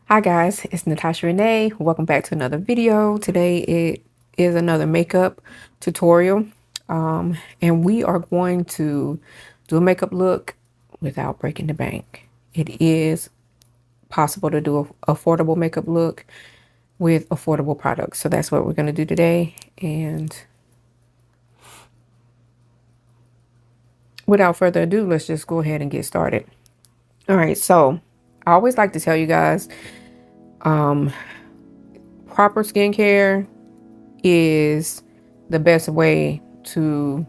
Hi guys, it's Natasha Renea. Welcome back to another video. Today it is another makeup tutorial. And we are going to do a makeup look without breaking the bank. It is possible to do an affordable makeup look with affordable products. So that's what we're going to do today. And without further ado, let's just go ahead and get started. All right, so I always like to tell you guys, proper skincare is the best way to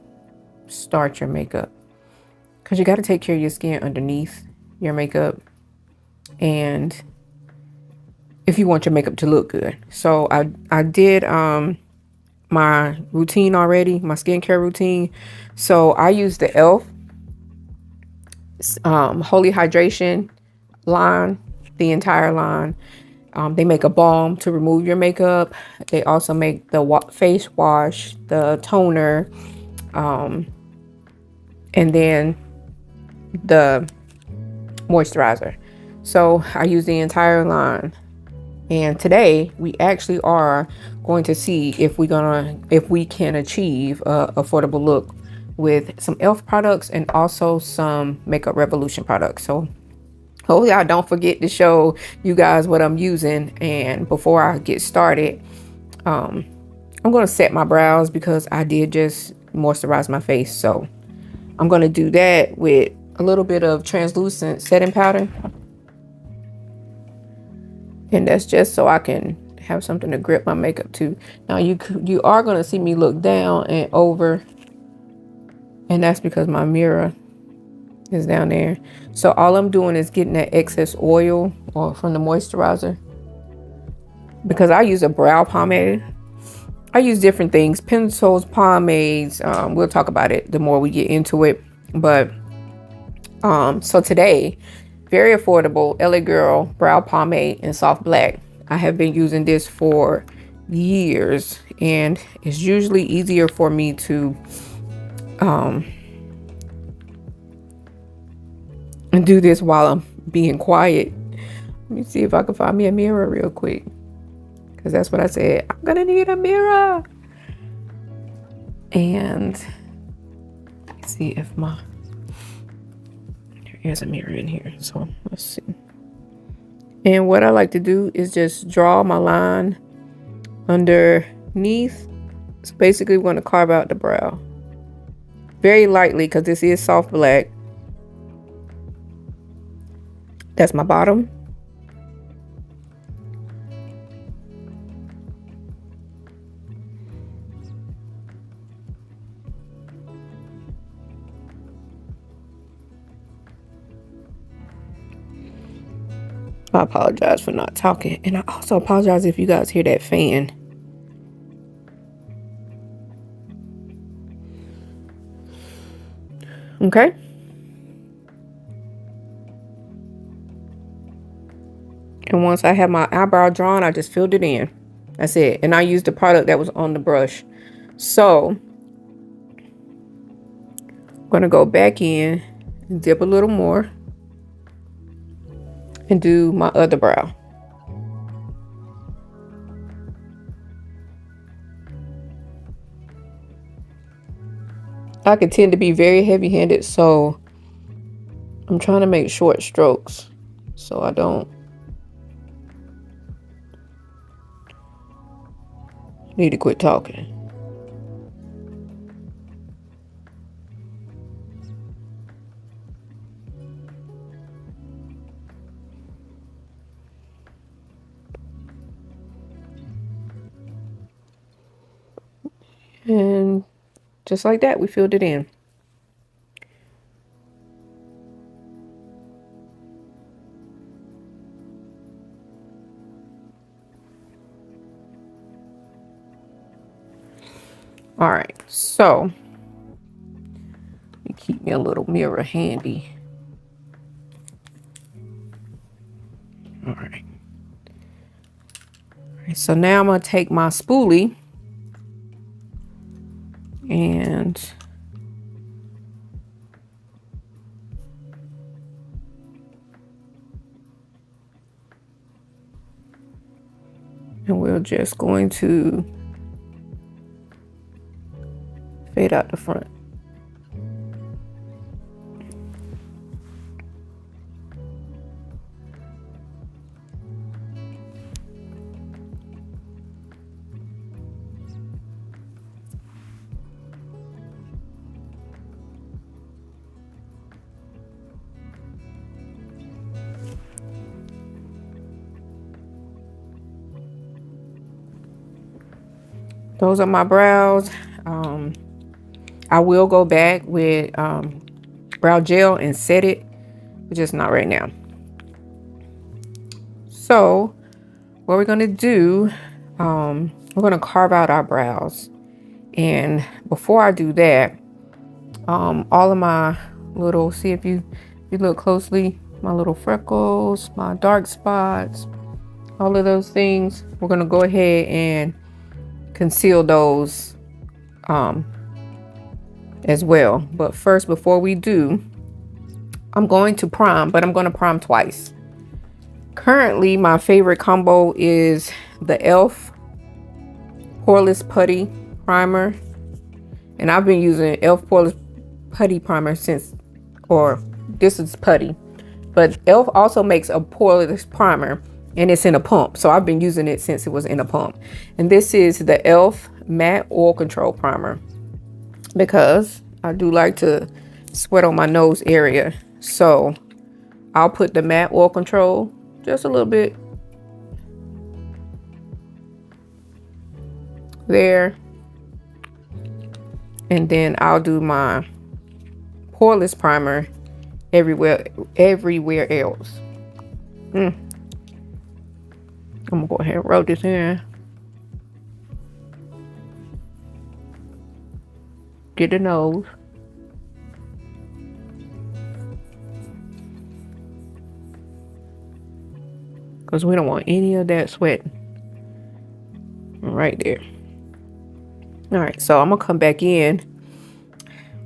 start your makeup, because you got to take care of your skin underneath your makeup, and if you want your makeup to look good. So I did my routine already, my skincare routine. So I use the elf Holy Hydration line, the entire line. They make a balm to remove your makeup. They also make the face wash, the toner, and then the moisturizer. So I use the entire line. And today we actually are going to see if we can achieve a affordable look with some elf products and also some Makeup Revolution products. So hopefully I don't forget to show you guys what I'm using. And before I get started, I'm going to set my brows because I did just moisturize my face. So I'm going to do that with a little bit of translucent setting powder. And that's just so I can have something to grip my makeup to. Now you are going to see me look down and over. And that's because my mirror is down there. So all I'm doing is getting that excess oil or from the moisturizer. Because I use a brow pomade. I use different things, pencils, pomades. We'll talk about it the more we get into it. But so today, very affordable LA Girl brow pomade in soft black. I have been using this for years, and it's usually easier for me to do this while I'm being quiet. Let me see if I can find me a mirror real quick, because that's what I said. I'm gonna need a mirror. And let's see if there's a mirror in here. So let's see. And what I like to do is just draw my line underneath. So basically we're going to carve out the brow very lightly because this is soft black. That's my bottom. I apologize for not talking, and I also apologize if you guys hear that fan. Okay. And once I have my eyebrow drawn, I just filled it in. That's it. And I used the product that was on the brush. So I'm going to go back in and dip a little more and do my other brow. I can tend to be very heavy-handed, so I'm trying to make short strokes so I don't need to quit talking. And just like that, we filled it in. All right, so keep me a little mirror handy. All right. So now I'm going to take my spoolie and And we're just going to fade out the front. Those are my brows. I will go back with brow gel and set it, but just not right now. So what we're gonna do, we're gonna carve out our brows. And before I do that, all of my little, see if you look closely, my little freckles, my dark spots, all of those things, we're gonna go ahead and conceal those as well. But first, before we do, I'm going to prime, but I'm going to prime twice. Currently, my favorite combo is the e.l.f. Poreless Putty Primer. And I've been using e.l.f. Poreless Putty Primer since, or this is Putty. But e.l.f. also makes a poreless primer, and it's in a pump. So I've been using it since it was in a pump. And this is the e.l.f. Matte Oil Control Primer, because I do like to sweat on my nose area. So I'll put the matte oil control just a little bit there, and then I'll do my poreless primer everywhere else. I'm gonna go ahead and rub this in. Get the nose. Because we don't want any of that sweat right there. All right, so I'm gonna come back in.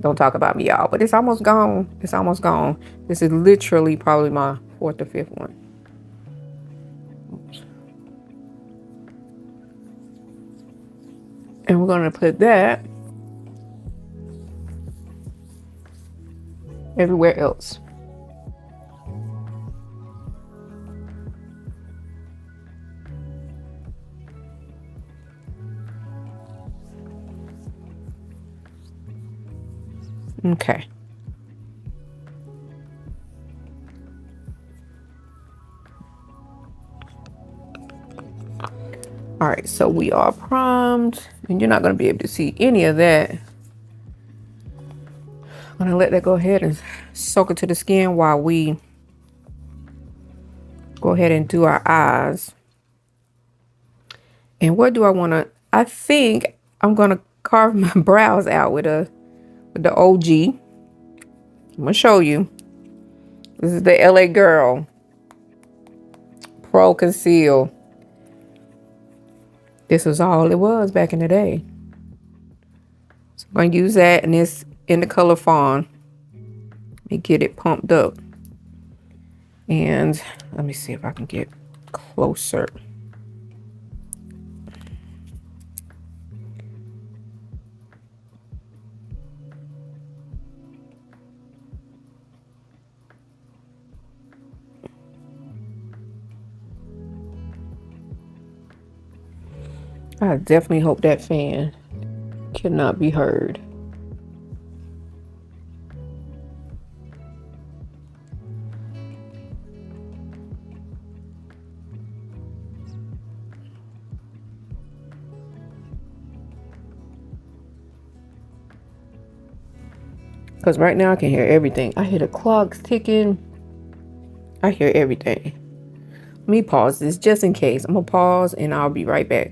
Don't talk about me, y'all, but it's almost gone. It's almost gone. This is literally probably my 4th or 5th one. Oops. And we're gonna put that everywhere else. Okay. All right, so we are primed, and you're not going to be able to see any of that. I'm going to let that go ahead and soak into the skin while we go ahead and do our eyes. And what do I want to, I think I'm going to carve my brows out with the OG. I'm going to show you. This is the LA Girl Pro Conceal. This was all it was back in the day. So I'm going to use that, and it's in the color Fawn. Let me get it pumped up. And let me see if I can get closer. I definitely hope that fan cannot be heard. Because right now I can hear everything. I hear the clocks ticking. I hear everything. Let me pause this just in case. I'm going to pause and I'll be right back.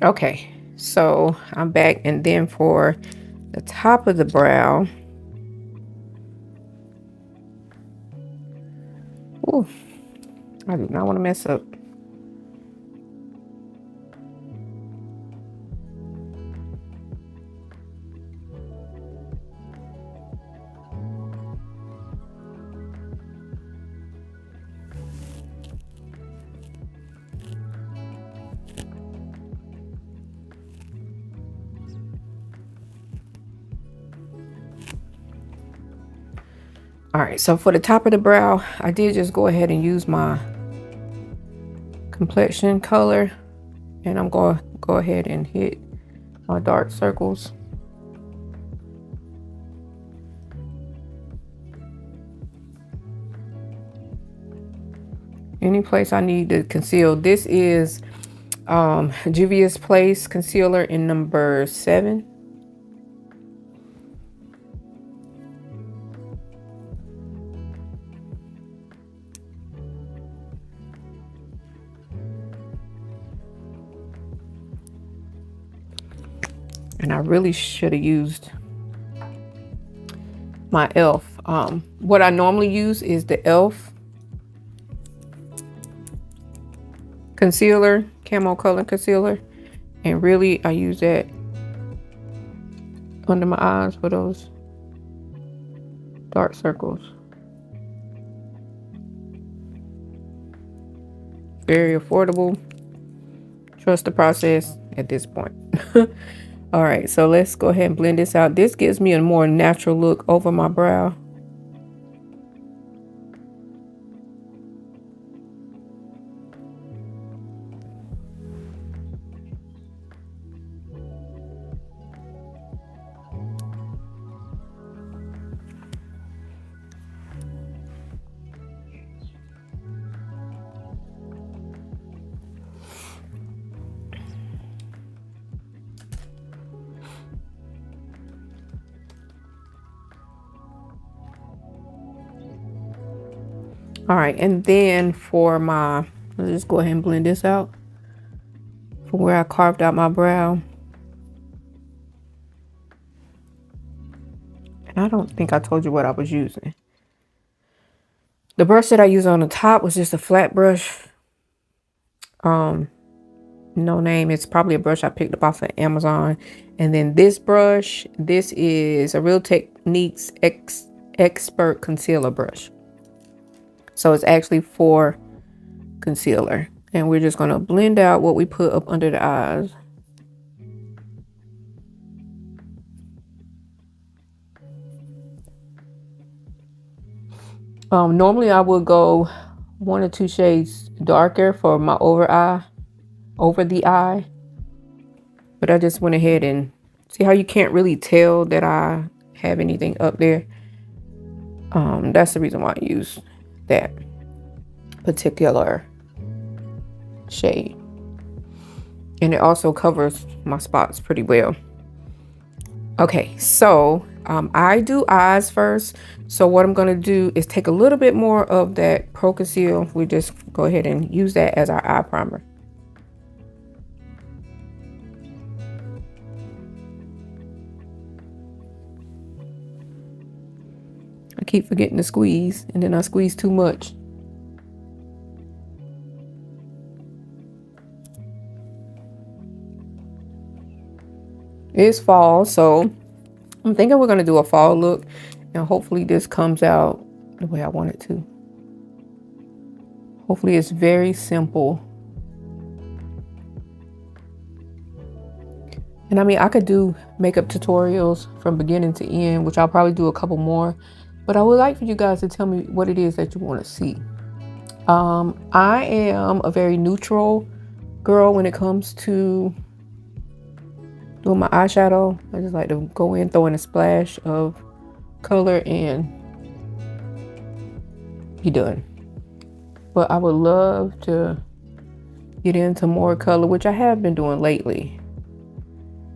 Okay, so I'm back, and then for the top of the brow. Ooh, I do not want to mess up. All right, so for the top of the brow, I did just go ahead and use my complexion color, and I'm going to go ahead and hit my dark circles. Any place I need to conceal. This is Juvias Place concealer in number 7. And I really should have used my elf. What I normally use is the elf concealer, camo color concealer, and really I use that under my eyes for those dark circles. Very affordable. Trust the process at this point. All right, so let's go ahead and blend this out. This gives me a more natural look over my brow. All right, and then for my, let's just go ahead and blend this out from where I carved out my brow. And I don't think I told you what I was using. The brush that I used on the top was just a flat brush. No name. It's probably a brush I picked up off of Amazon. And then this brush, this is a Real Techniques Expert Concealer Brush. So it's actually for concealer. And we're just going to blend out what we put up under the eyes. Normally I would go 1 or 2 shades darker for my over the eye. But I just went ahead and see how you can't really tell that I have anything up there. That's the reason why I use that particular shade. And it also covers my spots pretty well. Okay, so I do eyes first. So what I'm going to do is take a little bit more of that Pro Conceal. We just go ahead and use that as our eye primer. I keep forgetting to squeeze, and then I squeeze too much. It's fall, so I'm thinking we're going to do a fall look, and hopefully this comes out the way I want it to. Hopefully it's very simple. And I mean, I could do makeup tutorials from beginning to end, which I'll probably do a couple more. But I would like for you guys to tell me what it is that you want to see. I am a very neutral girl when it comes to doing my eyeshadow. I just like to go in, throw in a splash of color, and be done. But I would love to get into more color, which I have been doing lately.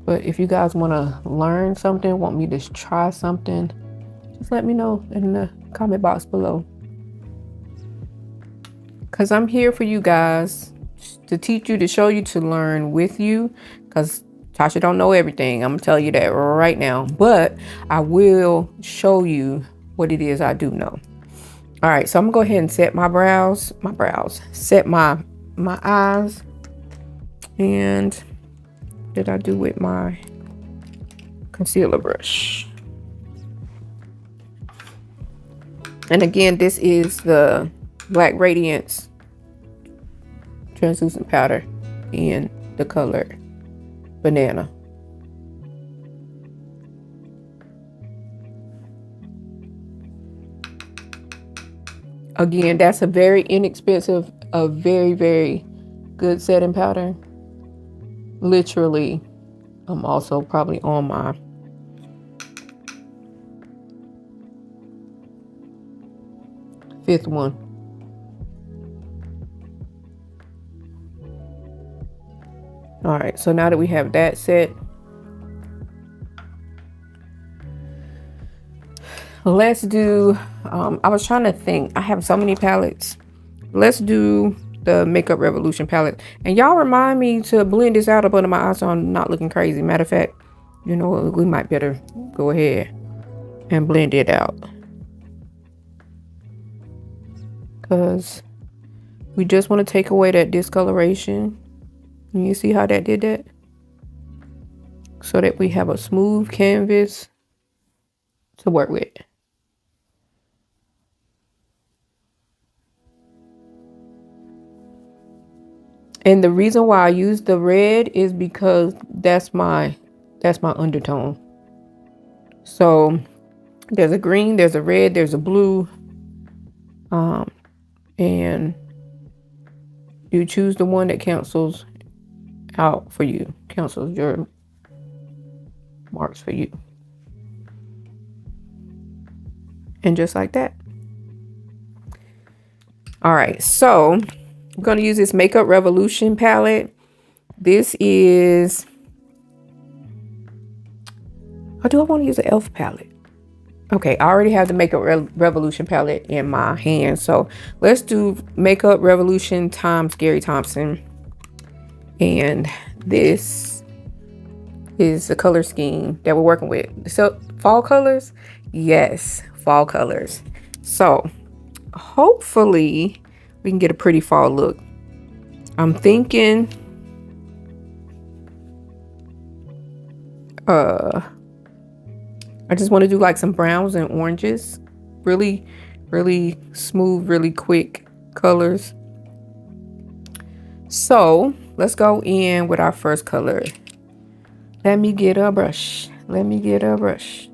But if you guys want to learn something, want me to try something, just let me know in the comment box below. Because I'm here for you guys, to teach you, to show you, to learn with you. Because Tasha don't know everything. I'm going to tell you that right now. But I will show you what it is I do know. All right, so I'm going to go ahead and set my brows. Set my eyes. And what did I do with my concealer brush? And again, this is the Black Radiance translucent powder in the color Banana. Again, that's a very inexpensive, a very, very good setting powder. Literally, I'm also probably on my fifth one. All right, so now that we have that set, let's do, I was trying to think, I have so many palettes. Let's do the Makeup Revolution palette. And y'all remind me to blend this out up under my eyes so I'm not looking crazy. Matter of fact, you know, we might better go ahead and blend it out. Because we just want to take away that discoloration. You see how that did that? So that we have a smooth canvas to work with. And the reason why I use the red is because that's my undertone. So there's a green, there's a red, there's a blue. And you choose the one that cancels out for you, cancels your marks for you. And just like that. All right, so I'm going to use this Makeup Revolution palette. This is, or do I want to use an elf palette? Okay, I already have the Makeup Revolution palette in my hand. So let's do Makeup Revolution times Gary Thompson. And this is the color scheme that we're working with. So fall colors? Yes, fall colors. So hopefully we can get a pretty fall look. I'm thinking I just want to do like some browns and oranges. Really, really smooth, really quick colors. So let's go in with our first color. Let me get a brush. Let me get a brush.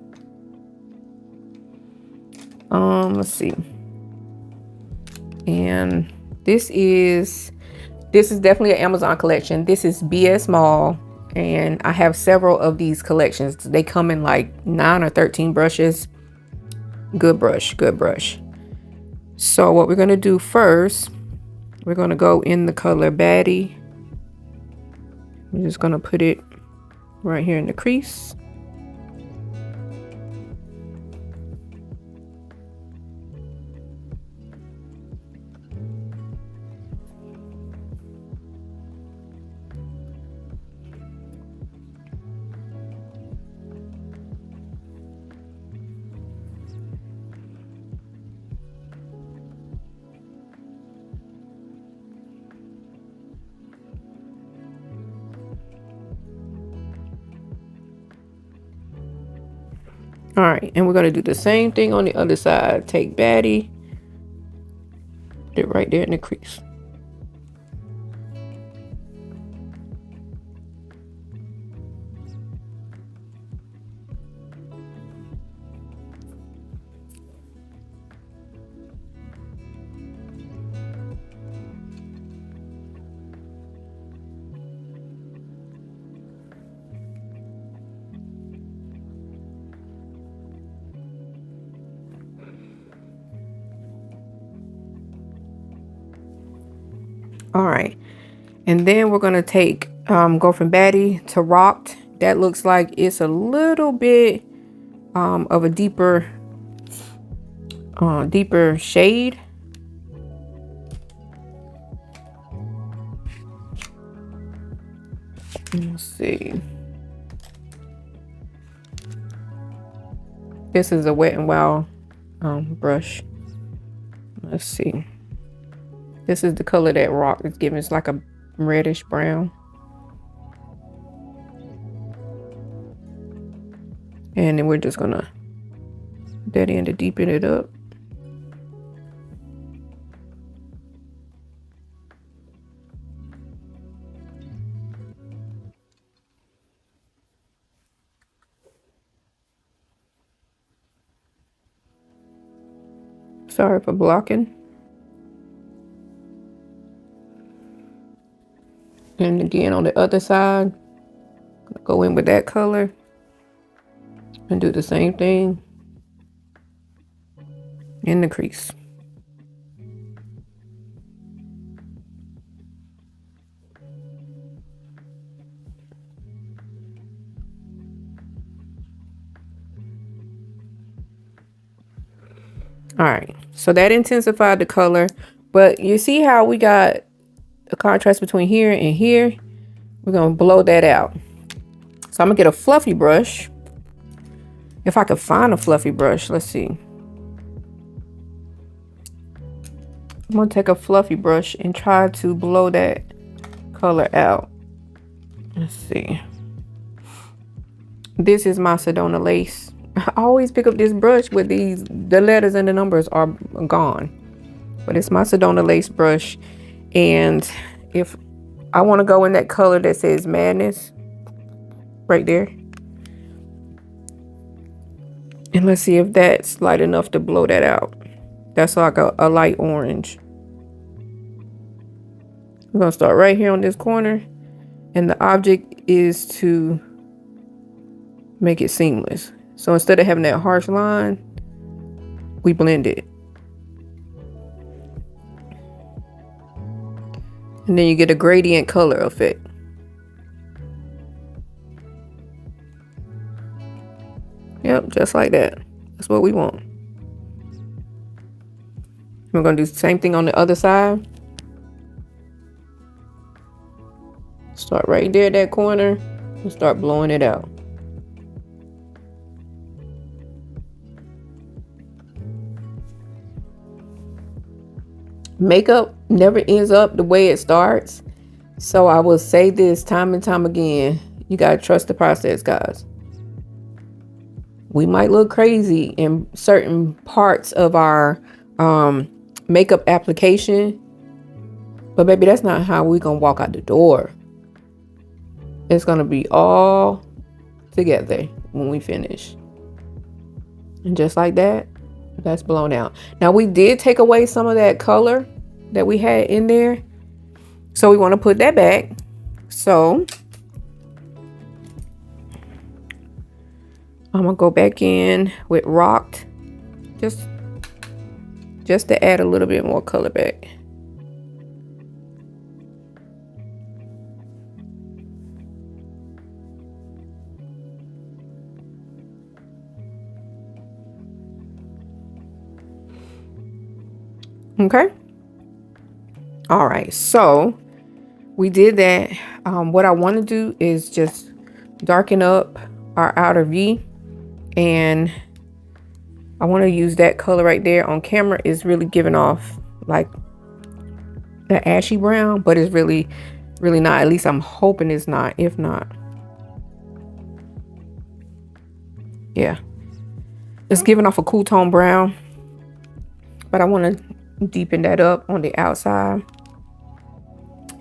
Let's see. And this is definitely an Amazon collection. This is BS Mall. And I have several of these collections. They come in like 9 or 13 brushes. Good brush, good brush. So what we're gonna do first, we're gonna go in the color Baddie. I'm just gonna put it right here in the crease. All right, and we're gonna do the same thing on the other side. Take Baddie, put it right there in the crease. All right, and then we're gonna take go from Baddie to Rocked. That looks like it's a little bit of a deeper shade. Let's see. This is a Wet n Wild brush. Let's see. This is the color that Rock is giving. It's like a reddish brown. And then we're just gonna put that in to deepen it up. Sorry for blocking. And again on the other side, go in with that color and do the same thing in the crease. All right, so that intensified the color, but you see how we got a contrast between here and here? We're gonna blow that out. So I'm gonna get a fluffy brush. If I could find a fluffy brush, let's see. I'm gonna take a fluffy brush and try to blow that color out. Let's see. This is my Sedona Lace. I always pick up this brush with the letters and the numbers are gone. But it's my Sedona Lace brush. And if I want to go in that color that says Madness, right there. And let's see if that's light enough to blow that out. That's like a light orange. I'm going to start right here on this corner. And the object is to make it seamless. So instead of having that harsh line, we blend it. And then you get a gradient color effect. Yep, just like that. That's what we want. We're going to do the same thing on the other side. Start right there at that corner and start blowing it out. Makeup never ends up the way it starts. So I will say this time and time again. You got to trust the process, guys. We might look crazy in certain parts of our makeup application. But baby, that's not how we're going to walk out the door. It's going to be all together when we finish. And just like that, that's blown out. Now we did take away some of that color that we had in there. So we want to put that back. So I'm going to go back in with Rocked. Just to add a little bit more color back. Okay. All right, so we did that. What I want to do is just darken up our outer V, and I want to use that color right there. On camera is really giving off like the ashy brown, but it's really not. At least I'm hoping it's not. If not, yeah, it's giving off a cool tone brown, but I want to deepen that up on the outside.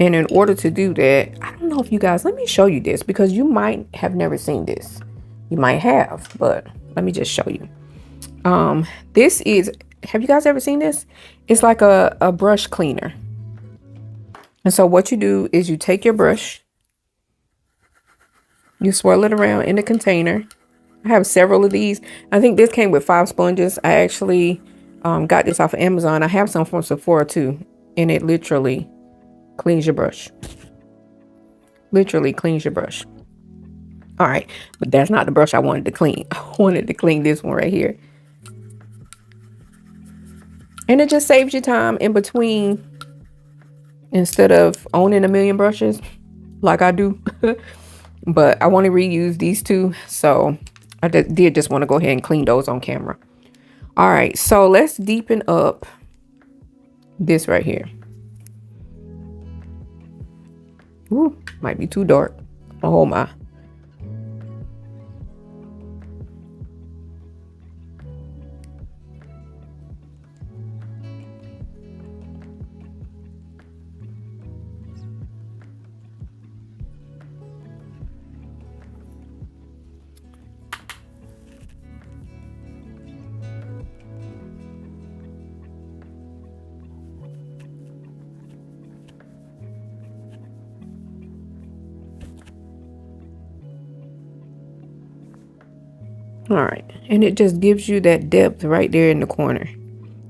And in order to do that, I don't know if you guys, let me show you this because you might have never seen this. You might have, but let me just show you. This is, have you guys ever seen this? It's like a brush cleaner. And so what you do is you take your brush, you swirl it around in the container. I have several of these. I think this came with 5 sponges. I actually got this off of Amazon. I have some from Sephora too, and it literally cleans your brush. Literally cleans your brush. All right, but that's not the brush I wanted to clean. I wanted to clean this one right here. And it just saves you time in between instead of owning a million brushes like I do. But I want to reuse these two, so I did just want to go ahead and clean those on camera. All right, so let's deepen up this right here. Ooh, might be too dark. Oh my. All right, and it just gives you that depth right there in the corner.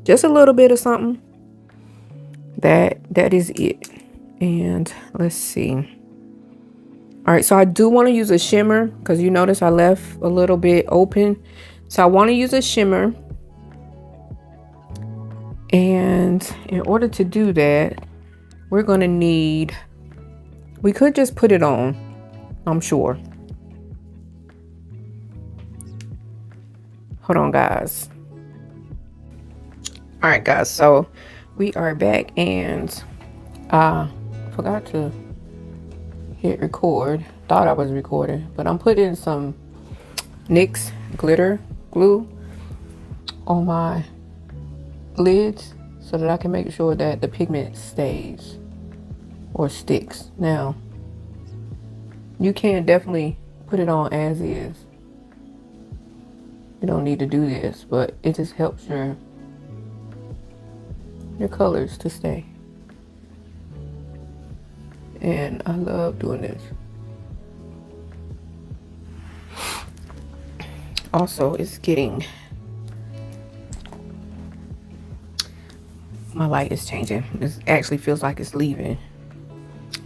Just a little bit of something. That is it. And let's see. All right, so I do want to use a shimmer because you notice I left a little bit open. So I want to use a shimmer. And in order to do that, we're going to need, we could just put it on, I'm sure. Hold on, guys. All right, guys, so we are back, and I forgot to hit record. Thought I was recording, but I'm putting some NYX glitter glue on my lids so that I can make sure that the pigment stays or sticks. Now, you can definitely put it on as is. You don't need to do this, but it just helps your colors to stay. And I love doing this. Also, it's getting, my light is changing. It actually feels like it's leaving.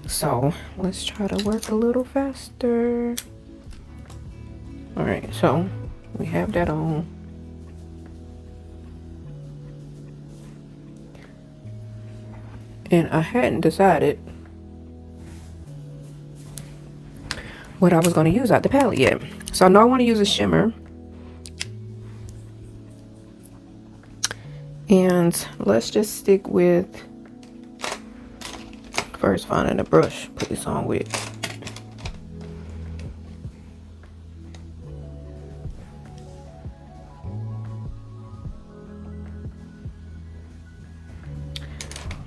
So let's try to work a little faster. All right, so we have that on. And I hadn't decided what I was going to use out the palette yet. So I know I want to use a shimmer. And let's just stick with, first finding a brush, put this on with.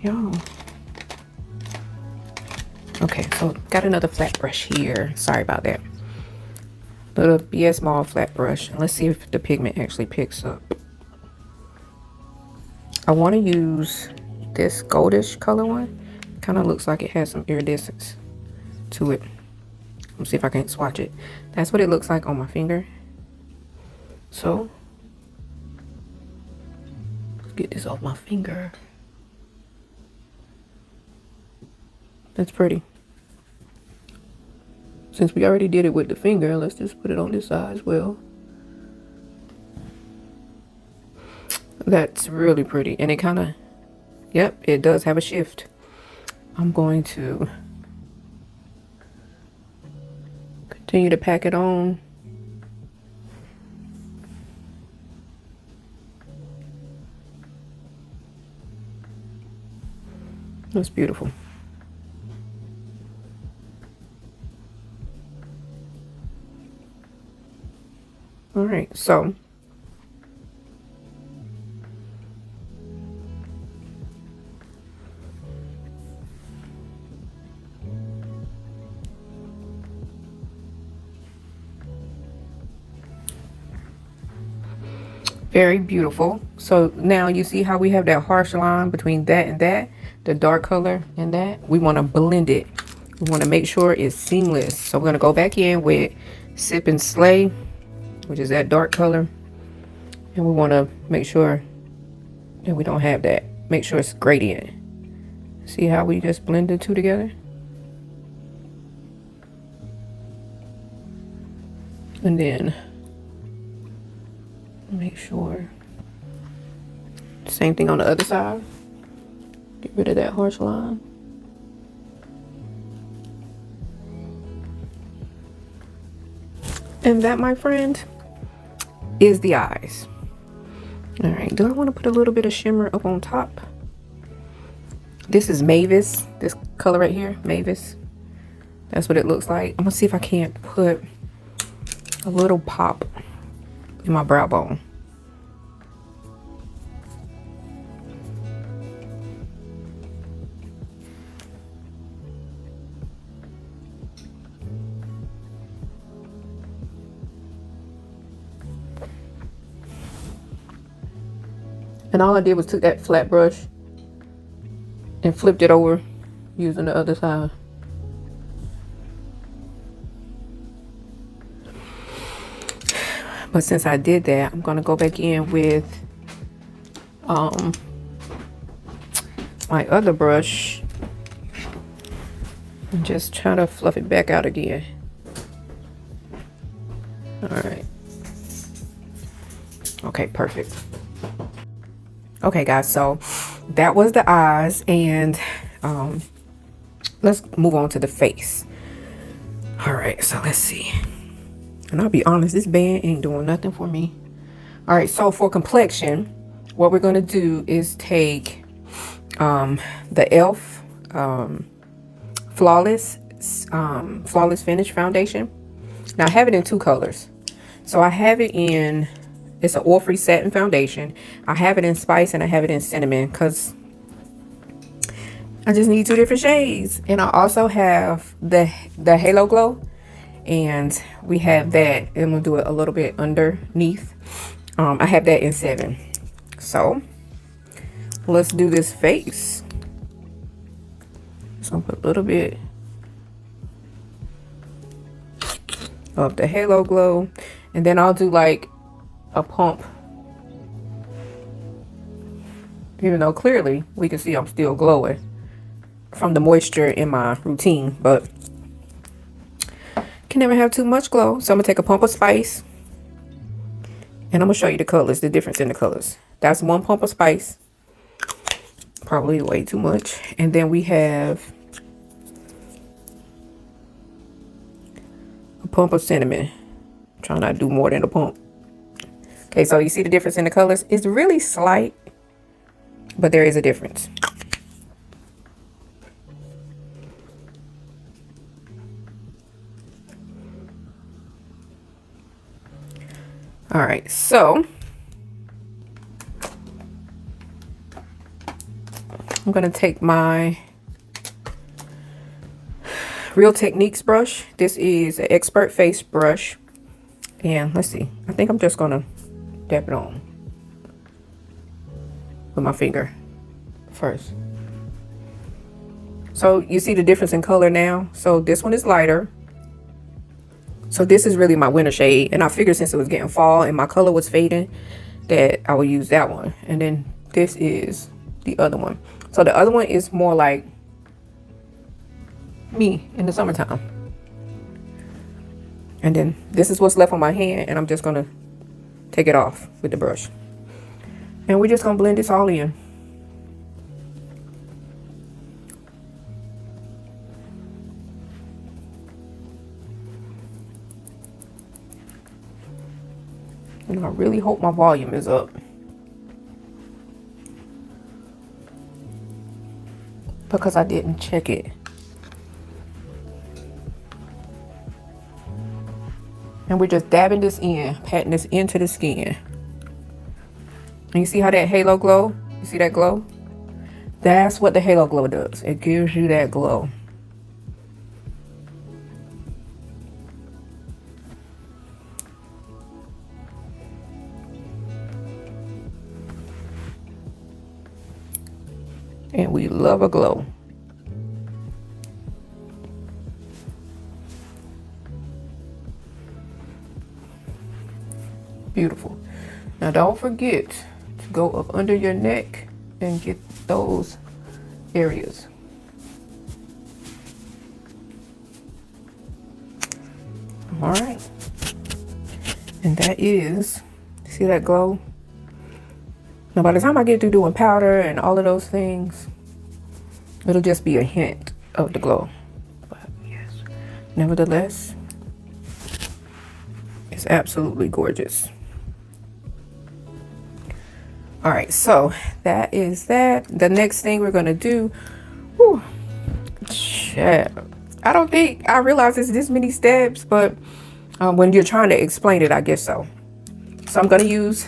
Yo. Okay, so got another flat brush here. Sorry about that. Little BS small flat brush. Let's see if the pigment actually picks up. I want to use this goldish color one. Kind of looks like it has some iridescence to it. Let's see if I can swatch it. That's what it looks like on my finger. So let's get this off my finger. That's pretty. Since we already did it with the finger, let's just put it on this side as well. That's really pretty. And it kind of, yep, it does have a shift. I'm going to continue to pack it on. That's beautiful. All right, so very beautiful. So now you see how we have that harsh line between that and that, the dark color and that. We want to blend it. We want to make sure it's seamless. So we're going to go back in with Sip and Slay, which is that dark color. And we want to make sure that we don't have that. Make sure it's gradient. See how we just blend the two together? And then make sure. Same thing on the other side. Get rid of that harsh line. And that, my friend, is the eyes. All right, do I want to put a little bit of shimmer up on top? This is Mavis, this color right here, Mavis. That's what it looks like. I'm gonna see if I can't put a little pop in my brow bone. And all I did was took that flat brush and flipped it over using the other side. But since I did that, I'm gonna go back in with my other brush and just try to fluff it back out again. All right. Okay, perfect. Okay, guys, so that was the eyes, and let's move on to the face. All right, so let's see. And I'll be honest, this band ain't doing nothing for me. All right, so for complexion, what we're gonna do is take the elf flawless finish foundation. Now I have it in two colors. So I have it in, it's an oil-free satin foundation. I have it in spice and I have it in cinnamon because I just need two different shades. And I also have the Halo Glow, and we have that, and we'll do it a little bit underneath. I have that in 7. So let's do this face. So I'll put a little bit of the Halo Glow, and then I'll do like a pump, even though clearly we can see I'm still glowing from the moisture in my routine, but can never have too much glow. So I'm gonna take a pump of spice, and I'm gonna show you the colors, the difference in the colors. That's 1 pump of spice, probably way too much. And then we have a pump of cinnamon. I'm trying not to do more than a pump. Okay, so you see the difference in the colors? It's really slight, but there is a difference. All right, so I'm gonna take my Real Techniques brush. This is an expert face brush, and let's see, I think I'm just gonna dab it on with my finger first. So you see the difference in color now. So this one is lighter. So this is really my winter shade, and I figured since it was getting fall and my color was fading that I would use that one. And then this is the other one. So the other one is more like me in the summertime. And then this is what's left on my hand, and I'm just gonna take it off with the brush. And we're just gonna blend this all in. And I really hope my volume is up, because I didn't check it. And we're just dabbing this in, patting this into the skin. And you see how that Halo Glow, you see that glow? That's what the Halo Glow does. It gives you that glow. And we love a glow. Beautiful. Now don't forget to go up under your neck and get those areas. All right. And that is, see that glow? Now by the time I get through doing powder and all of those things, it'll just be a hint of the glow. But yes, nevertheless, it's absolutely gorgeous. All right, so that is that. The next thing we're gonna do, whew, I don't think I realize it's this many steps, but when you're trying to explain it, I guess so. So I'm gonna use,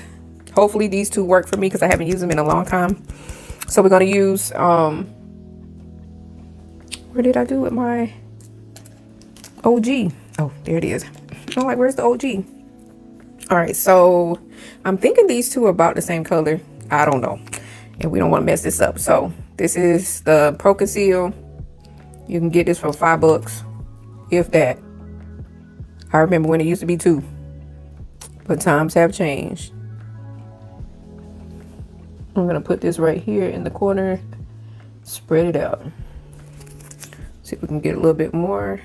hopefully these two work for me because I haven't used them in a long time. So we're gonna use, where did I do with my OG? Oh, there it is. I'm like, where's the OG? All right, so I'm thinking these two are about the same color. I don't know, and we don't want to mess this up. So this is the Pro Conceal. You can get this for $5, if that. I remember when it used to be $2, but times have changed. I'm gonna put this right here in the corner, spread it out. See if we can get a little bit more.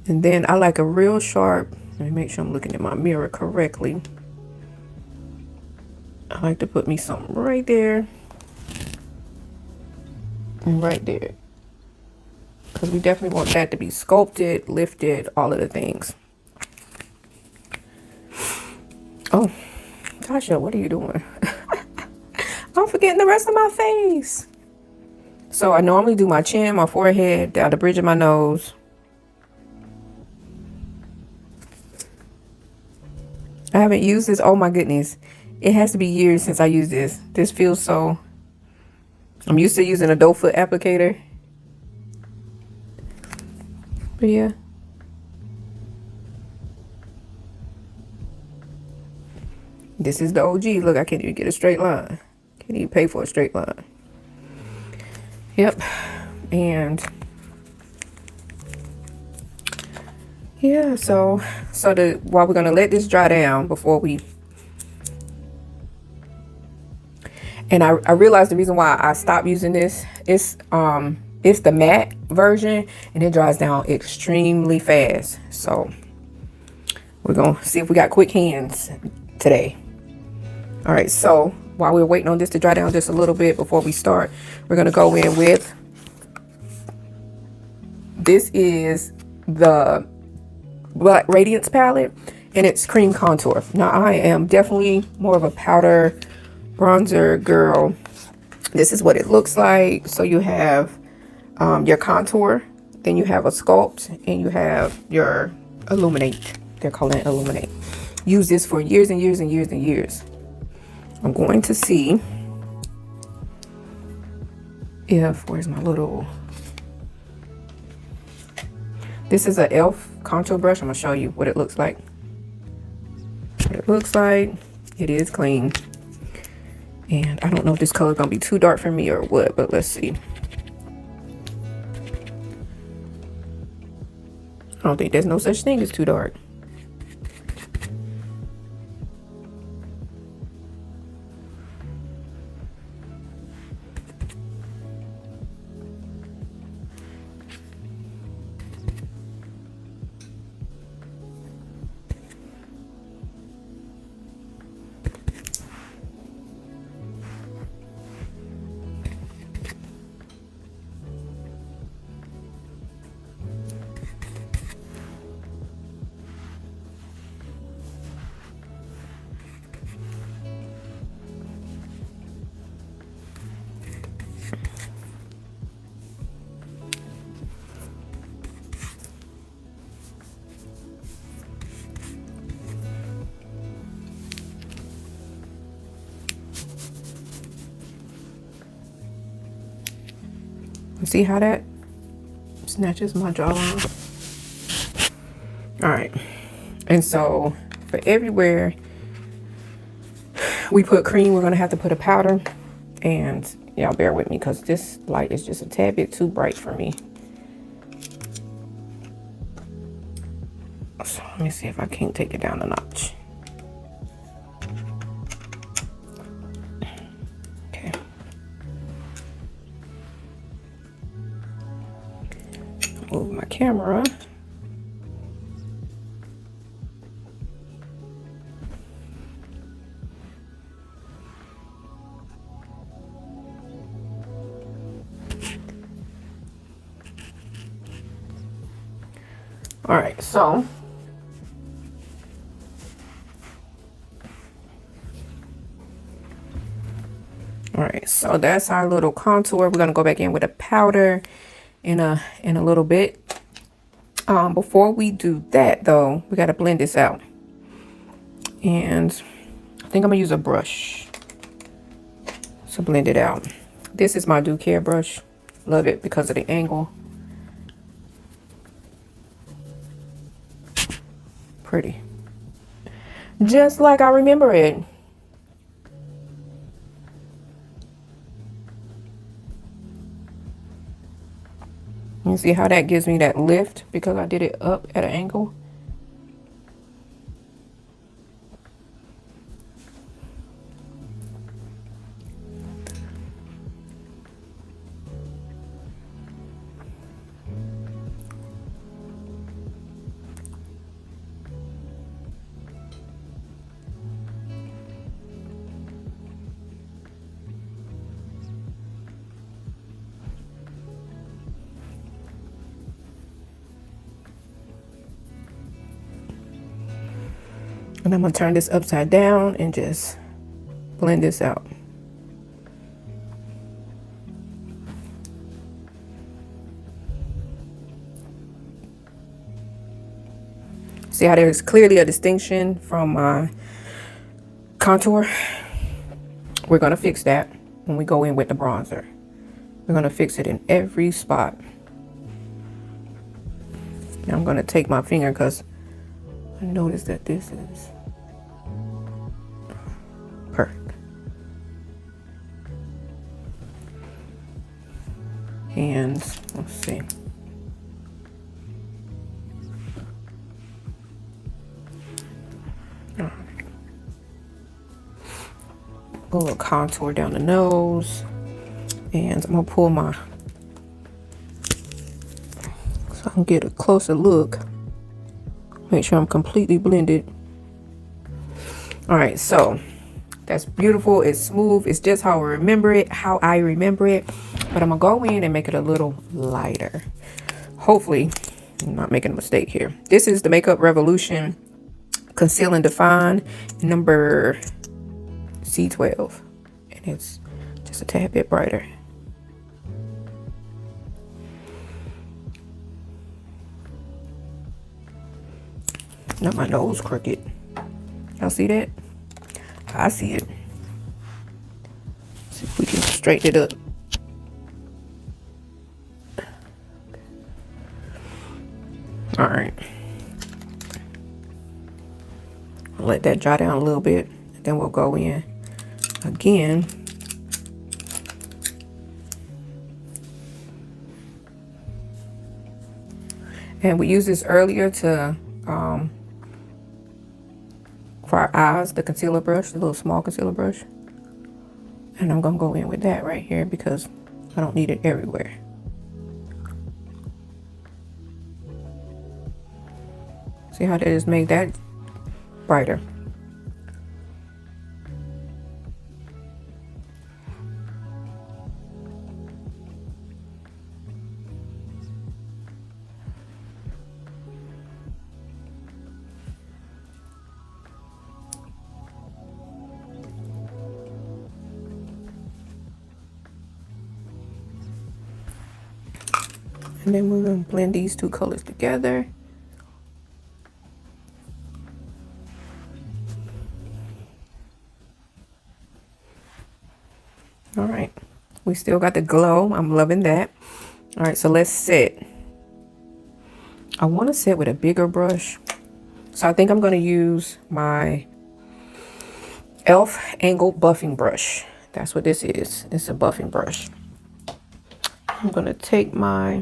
And then I like a real sharp, let me make sure I'm looking at my mirror correctly. I like to put me something right there and right there, because we definitely want that to be sculpted, lifted, all of the things. Oh, Tasha, what are you doing? I'm forgetting the rest of my face. So I normally do my chin, my forehead, down the bridge of my nose. I haven't used this. Oh my goodness. It has to be years since I used this. This feels so... I'm used to using a doe foot applicator. But yeah. This is the OG. Look, I can't even get a straight line. Can't even pay for a straight line. Yep. And... yeah, so while we're gonna let this dry down before we... And I realized the reason why I stopped using this is it's the matte version and it dries down extremely fast. So we're gonna see if we got quick hands today. All right, so while we're waiting on this to dry down just a little bit before we start, we're gonna go in with, this is the Black Radiance palette and it's cream contour. Now I am definitely more of a powder bronzer girl. This is what it looks like. So you have your contour, then you have a sculpt, and you have your illuminate. They're calling it illuminate. Use this for years and years and years and years. I'm going to see if, where's my little, this is an elf contour brush. I'm gonna show you what it looks like. What it looks like. It is clean. And I don't know if this color is gonna be too dark for me or what, but let's see. I don't think there's no such thing as too dark. See how that snatches my jawline? All right. And so for everywhere we put cream, we're going to have to put a powder. And y'all bear with me because this light is just a tad bit too bright for me. So let me see if I can't take it down a notch. Okay. Move my camera. All right, so so that's our little contour. We're gonna go back in with a powder in a little bit. Before we do that though, we gotta blend this out. And I think I'm gonna use a brush to blend it out. This is my Ducare brush. Love it because of the angle. Pretty. Just like I remember it. You see how that gives me that lift because I did it up at an angle. And I'm gonna turn this upside down and just blend this out. See how there's clearly a distinction from my contour? We're gonna fix that when we go in with the bronzer. We're gonna fix it in every spot. Now I'm gonna take my finger because I noticed that this is perfect. And let's see. A little contour down the nose. And I'm gonna pull my, so I can get a closer look. Make sure I'm completely blended. All right, so that's beautiful. It's smooth. It's just how I remember it, But I'm gonna go in and make it a little lighter. Hopefully, I'm not making a mistake here. This is the Makeup Revolution Conceal and Define number C12. And it's just a tad bit brighter. Not my nose crooked. Y'all see that? I see it. See if we can straighten it up. All right. I'll let that dry down a little bit, and then we'll go in again. And we used this earlier to for our eyes, the concealer brush, the little small concealer brush. And I'm gonna go in with that right here because I don't need it everywhere. See how that just made that brighter. And then we're going to blend these two colors together. All right, we still got the glow. I'm loving that. All right, so let's set. I want to set with a bigger brush. So I think I'm going to use my Elf angle buffing brush. That's what this is. It's a buffing brush. I'm going to take my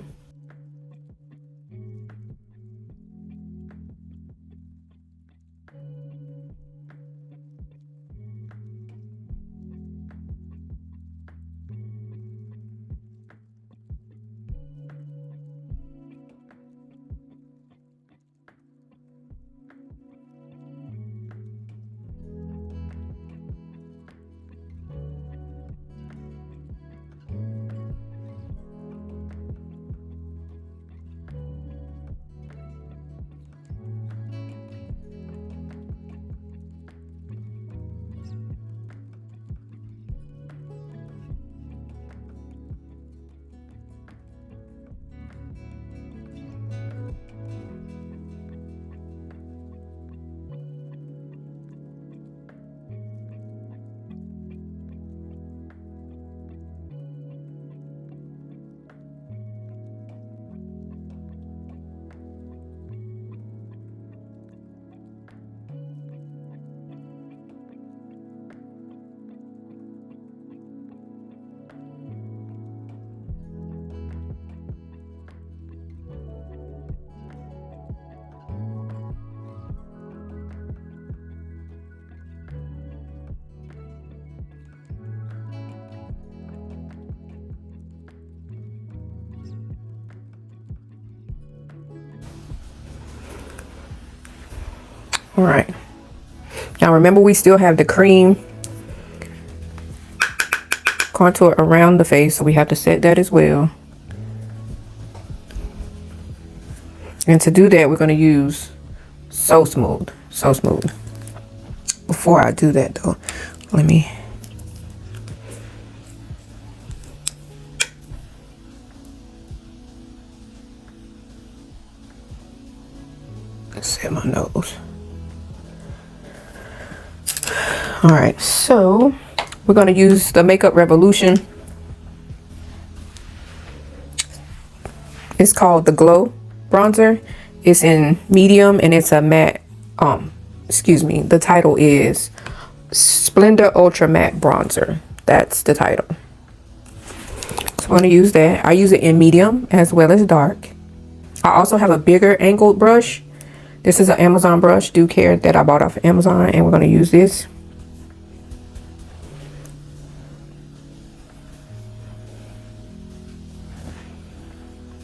All right. Now remember, we still have the cream contour around the face, so we have to set that as well. And to do that, we're going to use So Smooth. So Smooth. Before I do that though, let's set my nose. All right, so we're going to use the Makeup Revolution. It's called the Glow bronzer. It's in medium and it's a matte. Excuse me. The title is Splendor Ultra Matte Bronzer. That's the title. So I'm going to use that. I use it in medium as well as dark. I also have a bigger angled brush. This is an Amazon brush, Ducare, that I bought off Amazon, and we're going to use this.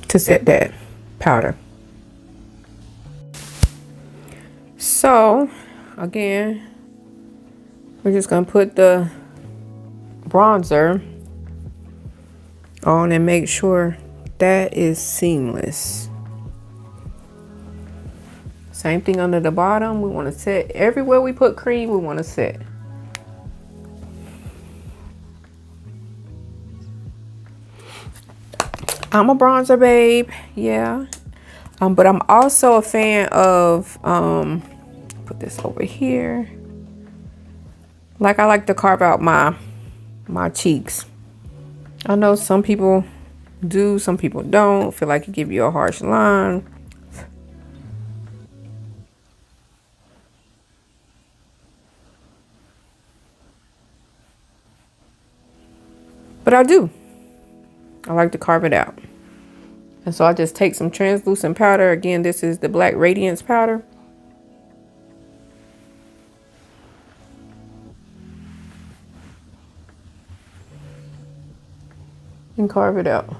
To set that powder. So again, we're just gonna put the bronzer on and make sure that is seamless. Same thing under the bottom. We want to set everywhere we put cream, we want to set. I'm a bronzer babe, yeah. But I'm also a fan of, put this over here. Like, I like to carve out my cheeks. I know some people do, some people don't. Feel like it give you a harsh line. But I do. I like to carve it out. And so I just take some translucent powder. Again, this is the Black Radiance powder. And carve it out.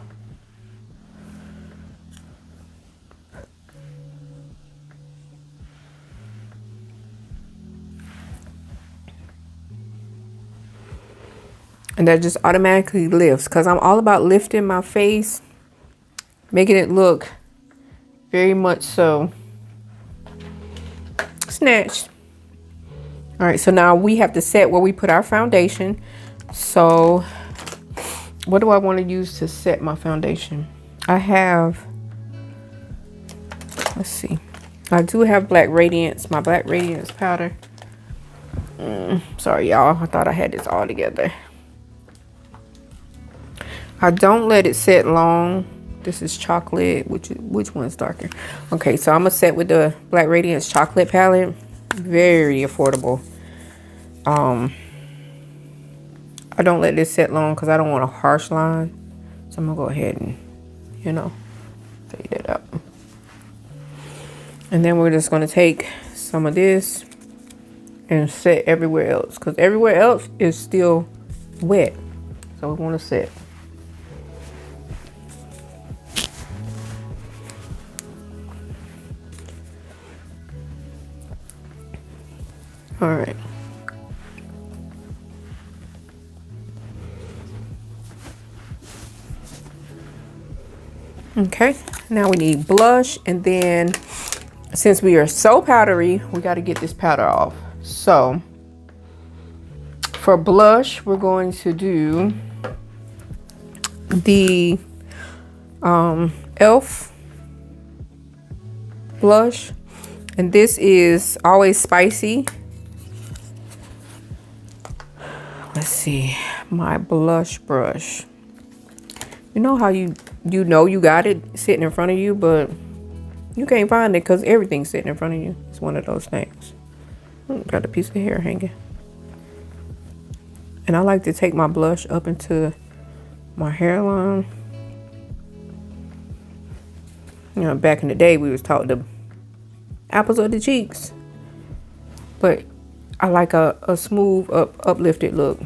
And that just automatically lifts, because I'm all about lifting my face, making it look very much so snatched. All right, so now we have to set where we put our foundation. So what do I want to use to set my foundation? I have, let's see, I do have Black Radiance, my Black Radiance powder. Sorry y'all, I thought I had this all together. I don't let it set long. This is chocolate. Which one's darker? Okay, so I'm gonna set with the Black Radiance chocolate palette. Very affordable. I don't let this set long because I don't want a harsh line. So I'm gonna go ahead and, fade it up. And then we're just gonna take some of this and set everywhere else, because everywhere else is still wet. So we want to set. All right. Okay, now we need blush, and then since we are so powdery, we got to get this powder off. So for blush, we're going to do the elf blush, and this is Always Spicy. Let's see, my blush brush. You know how you got it sitting in front of you, but you can't find it because everything's sitting in front of you. It's one of those things. Got a piece of hair hanging. And I like to take my blush up into my hairline. Back in the day, we was taught the apples of the cheeks. But I like a smooth, uplifted look.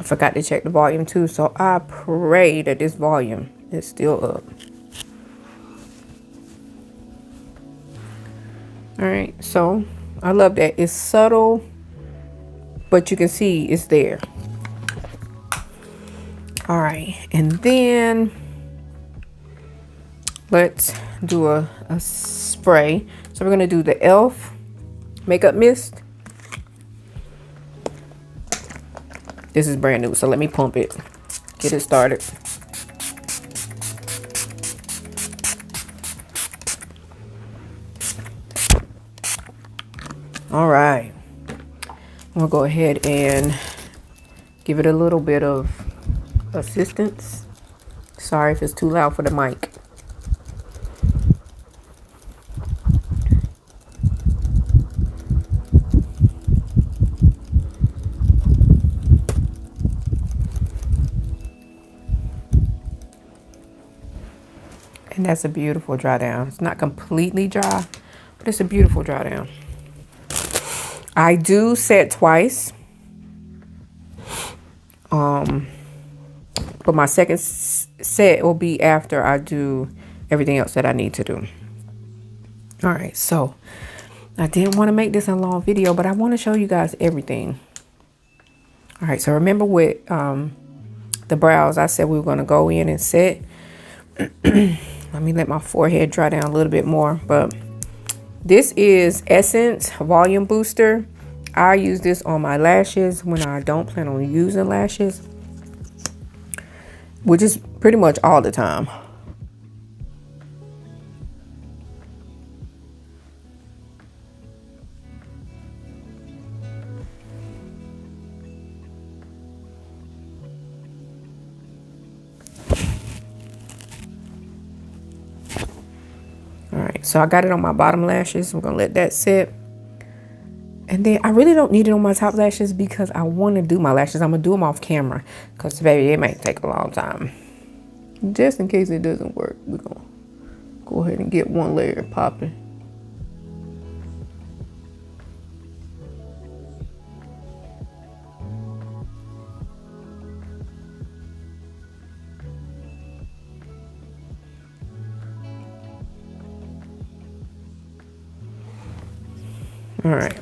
forgot to check the volume too, so I pray that this volume is still up. All right, so I love that. It's subtle, but you can see it's there. All right, and then let's do a spray. So we're gonna do the elf makeup mist. This is brand new, so let me pump it, get it started. All right, I'm gonna go ahead and give it a little bit of assistance. Sorry if it's too loud for the mic. And that's a beautiful dry down. It's not completely dry, but it's a beautiful dry down. I do set twice. But my second set will be after I do everything else that I need to do. All right, so I didn't want to make this a long video, but I want to show you guys everything. All right, so remember with the brows, I said we were going to go in and set. Let me let my forehead dry down a little bit more, but this is Essence Volume Booster. I use this on my lashes when I don't plan on using lashes, which is pretty much all the time. All right, so I got it on my bottom lashes. I'm gonna let that sit. And then I really don't need it on my top lashes because I want to do my lashes. I'm gonna do them off camera because baby, it might take a long time. Just in case it doesn't work, we're gonna go ahead and get one layer popping. All right.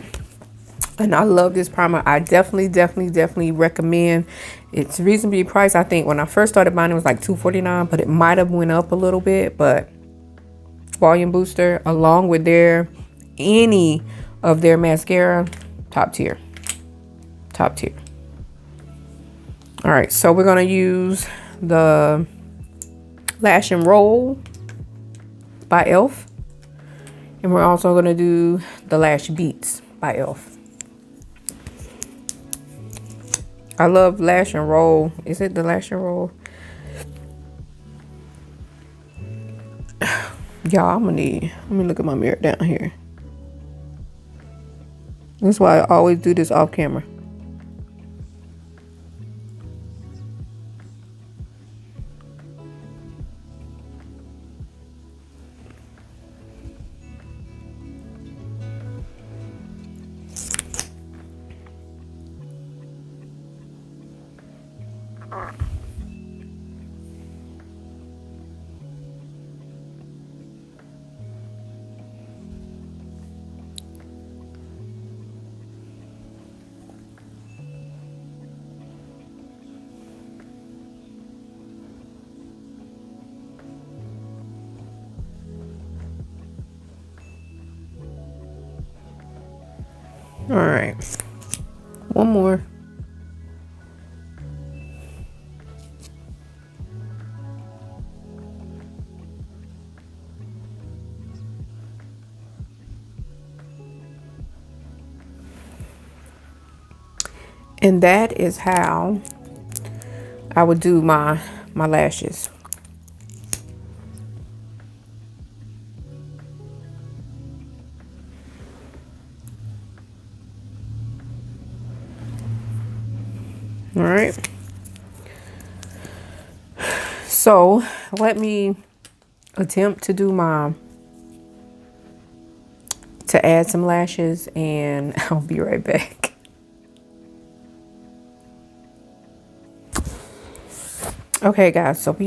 And I love this primer. I definitely recommend. It's reasonably priced. I think when I first started buying it was like $2.49, but it might have went up a little bit. But Volume Booster, along with any of their mascara, top tier. Top tier. All right, so we're gonna use the Lash and Roll by Elf. And we're also gonna do the Lash Beats by Elf. I love Lash and Roll. Is it the Lash and Roll? Y'all, let me look at my mirror down here. That's why I always do this off camera. All right, one more. And that is how I would do my lashes. All right. So let me attempt to do to add some lashes, and I'll be right back. Okay guys, so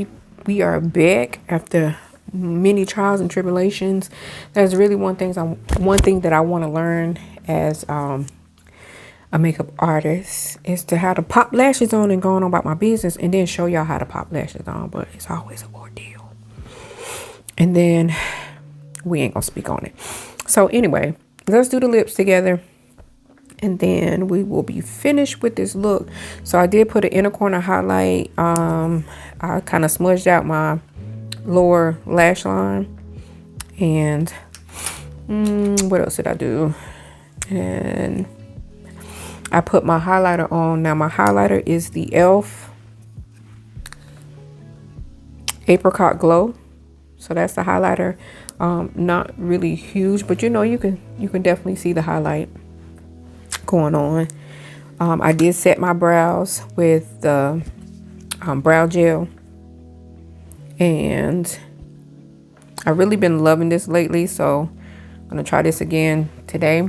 we are back after many trials and tribulations. There's really one thing that I want to learn as a makeup artist is to how to pop lashes on and going on about my business, and then show y'all how to pop lashes on. But it's always a ordeal, and then we ain't gonna speak on it. So anyway, let's do the lips together, and then we will be finished with this look. So I did put an inner corner highlight. I kind of smudged out my lower lash line, and what else did I do? And I put my highlighter on. Now my highlighter is the Elf Apricot Glow. So that's the highlighter. Not really huge, but you know, you can definitely see the highlight going on. I did set my brows with the brow gel, and I've really been loving this lately, so I'm gonna try this again today.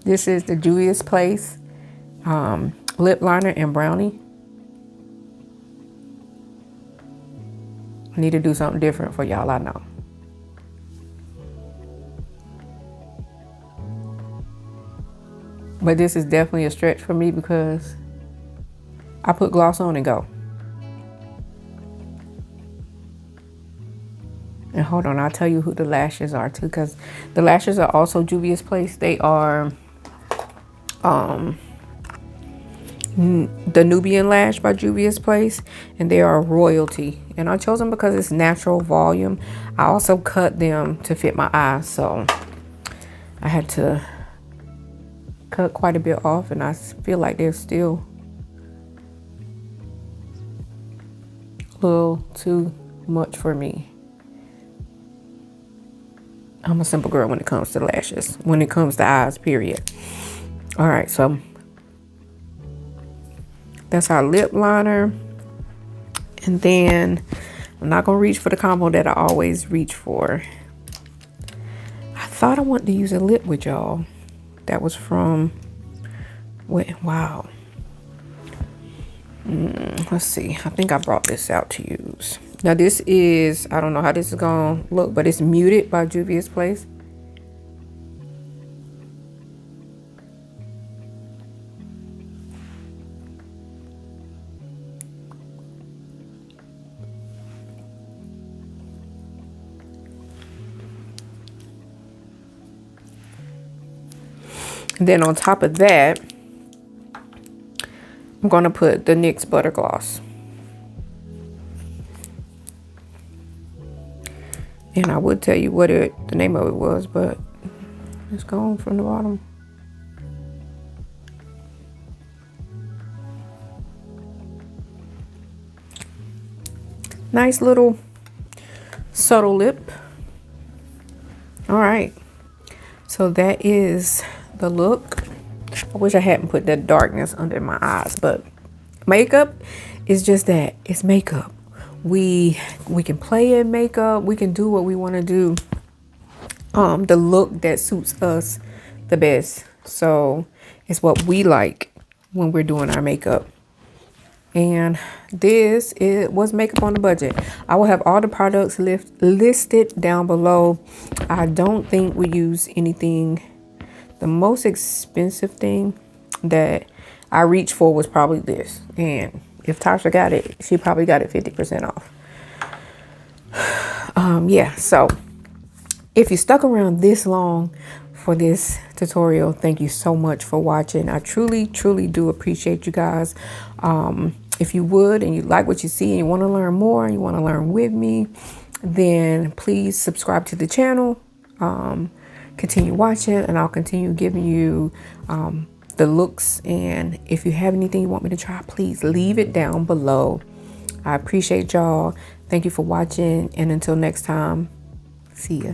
This is the Juviasplace lip liner in Brownie. I need to do something different for y'all, I know. But this is definitely a stretch for me because I put gloss on and go. And hold on, I'll tell you who the lashes are too, because the lashes are also Juviasplace. They are the Nubian Lash by Juviasplace, and they are royalty. And I chose them because it's natural volume. I also cut them to fit my eyes, so I had to cut quite a bit off, and I feel like they're still a little too much for me. I'm a simple girl when it comes to lashes, when it comes to eyes, period. All right, so that's our lip liner. And then I'm not gonna reach for the combo that I always reach for. I thought I wanted to use a lip with y'all. That was from, wow. Let's see, I think I brought this out to use. Now this is, I don't know how this is gonna look, but it's Muted by Juviasplace. And then on top of that, I'm gonna put the NYX Butter Gloss. And I would tell you what the name of it was, but it's gone from the bottom. Nice little subtle lip. All right, so that is the look. I wish I hadn't put that darkness under my eyes, but makeup is just that. It's makeup. We can play in makeup. We can do what we want to do. The look that suits us the best. So it's what we like when we're doing our makeup. And this was makeup on the budget. I will have all the products listed down below. I don't think we use anything. The most expensive thing that I reached for was probably this. And if Tasha got it, she probably got it 50% off. Yeah, so if you stuck around this long for this tutorial, thank you so much for watching. I truly do appreciate you guys. If you would, and you like what you see and you want to learn more and you want to learn with me, then please subscribe to the channel. Continue watching, and I'll continue giving you the looks. And if you have anything you want me to try, please leave it down below. I appreciate y'all. Thank you for watching, and until next time, see ya.